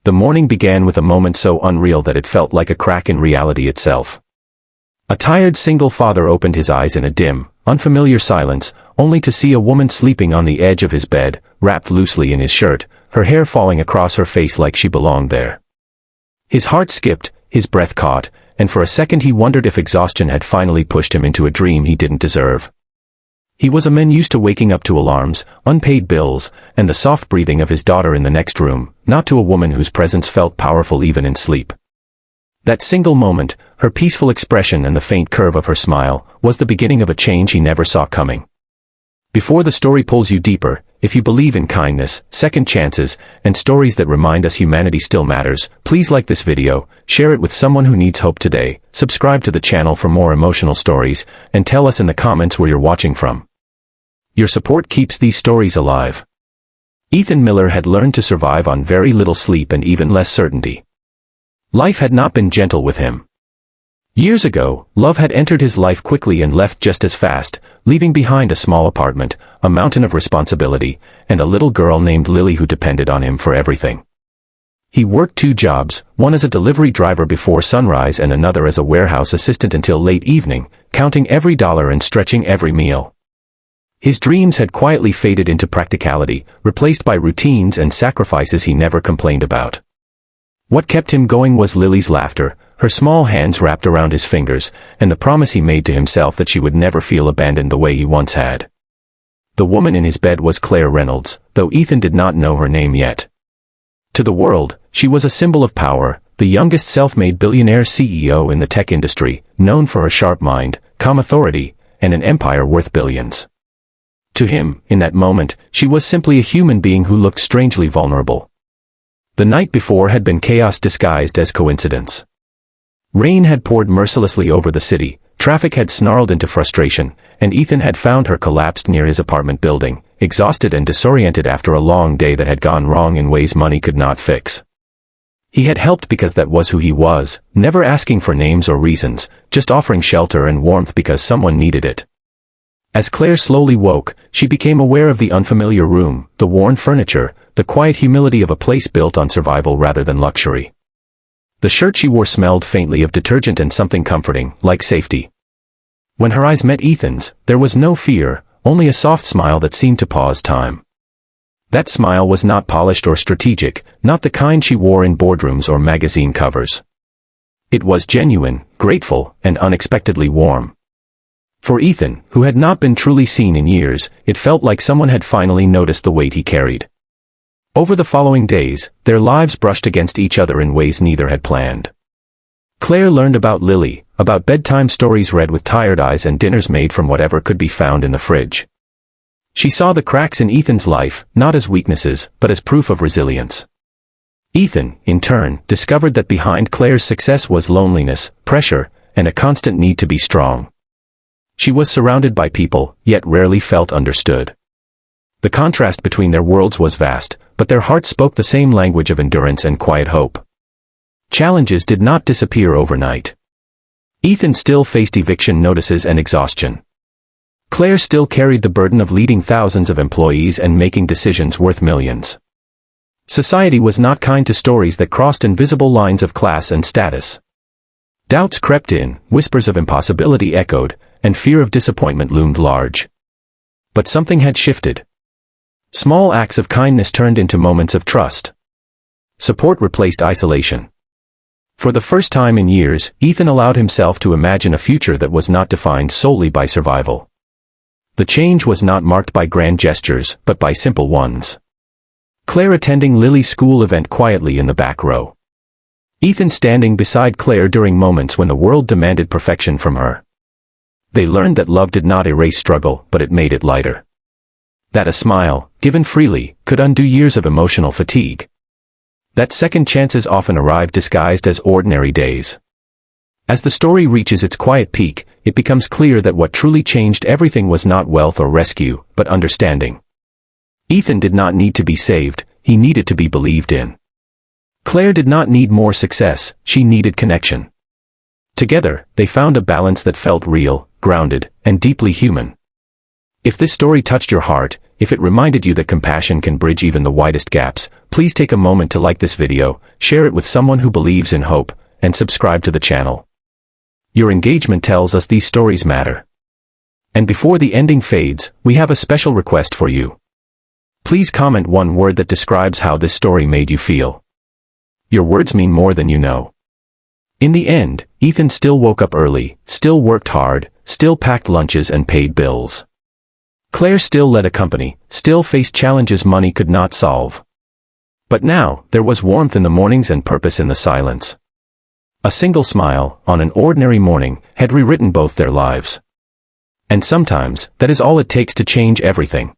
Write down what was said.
The morning began with a moment so unreal that it felt like a crack in reality itself. A tired single father opened his eyes in a dim, unfamiliar silence, only to see a woman sleeping on the edge of his bed, wrapped loosely in his shirt, her hair falling across her face like she belonged there. His heart skipped, his breath caught, and for a second he wondered if exhaustion had finally pushed him into a dream he didn't deserve. He was a man used to waking up to alarms, unpaid bills, and the soft breathing of his daughter in the next room, not to a woman whose presence felt powerful even in sleep. That single moment, her peaceful expression and the faint curve of her smile, was the beginning of a change he never saw coming. Before the story pulls you deeper, if you believe in kindness, second chances, and stories that remind us humanity still matters, please like this video, share it with someone who needs hope today, subscribe to the channel for more emotional stories, and tell us in the comments where you're watching from. Your support keeps these stories alive. Ethan Miller had learned to survive on very little sleep and even less certainty. Life had not been gentle with him. Years ago, love had entered his life quickly and left just as fast, leaving behind a small apartment, a mountain of responsibility, and a little girl named Lily who depended on him for everything. He worked 2 jobs, one as a delivery driver before sunrise and another as a warehouse assistant until late evening, counting every dollar and stretching every meal. His dreams had quietly faded into practicality, replaced by routines and sacrifices he never complained about. What kept him going was Lily's laughter, her small hands wrapped around his fingers, and the promise he made to himself that she would never feel abandoned the way he once had. The woman in his bed was Claire Reynolds, though Ethan did not know her name yet. To the world, she was a symbol of power, the youngest self-made billionaire CEO in the tech industry, known for her sharp mind, calm authority, and an empire worth billions. To him, in that moment, she was simply a human being who looked strangely vulnerable. The night before had been chaos disguised as coincidence. Rain had poured mercilessly over the city, traffic had snarled into frustration, and Ethan had found her collapsed near his apartment building, exhausted and disoriented after a long day that had gone wrong in ways money could not fix. He had helped because that was who he was, never asking for names or reasons, just offering shelter and warmth because someone needed it. As Claire slowly woke, she became aware of the unfamiliar room, the worn furniture, the quiet humility of a place built on survival rather than luxury. The shirt she wore smelled faintly of detergent and something comforting, like safety. When her eyes met Ethan's, there was no fear, only a soft smile that seemed to pause time. That smile was not polished or strategic, not the kind she wore in boardrooms or magazine covers. It was genuine, grateful, and unexpectedly warm. For Ethan, who had not been truly seen in years, it felt like someone had finally noticed the weight he carried. Over the following days, their lives brushed against each other in ways neither had planned. Claire learned about Lily, about bedtime stories read with tired eyes and dinners made from whatever could be found in the fridge. She saw the cracks in Ethan's life, not as weaknesses, but as proof of resilience. Ethan, in turn, discovered that behind Claire's success was loneliness, pressure, and a constant need to be strong. She was surrounded by people, yet rarely felt understood. The contrast between their worlds was vast, but their hearts spoke the same language of endurance and quiet hope. Challenges did not disappear overnight. Ethan still faced eviction notices and exhaustion. Claire still carried the burden of leading thousands of employees and making decisions worth millions. Society was not kind to stories that crossed invisible lines of class and status. Doubts crept in, whispers of impossibility echoed, and fear of disappointment loomed large. But something had shifted. Small acts of kindness turned into moments of trust. Support replaced isolation. For the first time in years, Ethan allowed himself to imagine a future that was not defined solely by survival. The change was not marked by grand gestures, but by simple ones. Claire attending Lily's school event quietly in the back row. Ethan standing beside Claire during moments when the world demanded perfection from her. They learned that love did not erase struggle, but it made it lighter. That a smile, given freely, could undo years of emotional fatigue. That second chances often arrive disguised as ordinary days. As the story reaches its quiet peak, it becomes clear that what truly changed everything was not wealth or rescue, but understanding. Ethan did not need to be saved, he needed to be believed in. Claire did not need more success, she needed connection. Together, they found a balance that felt real, grounded, and deeply human. If this story touched your heart, if it reminded you that compassion can bridge even the widest gaps, please take a moment to like this video, share it with someone who believes in hope, and subscribe to the channel. Your engagement tells us these stories matter. And before the ending fades, we have a special request for you. Please comment one word that describes how this story made you feel. Your words mean more than you know. In the end, Ethan still woke up early, still worked hard, still packed lunches and paid bills. Claire still led a company, still faced challenges money could not solve. But now, there was warmth in the mornings and purpose in the silence. A single smile, on an ordinary morning, had rewritten both their lives. And sometimes, that is all it takes to change everything.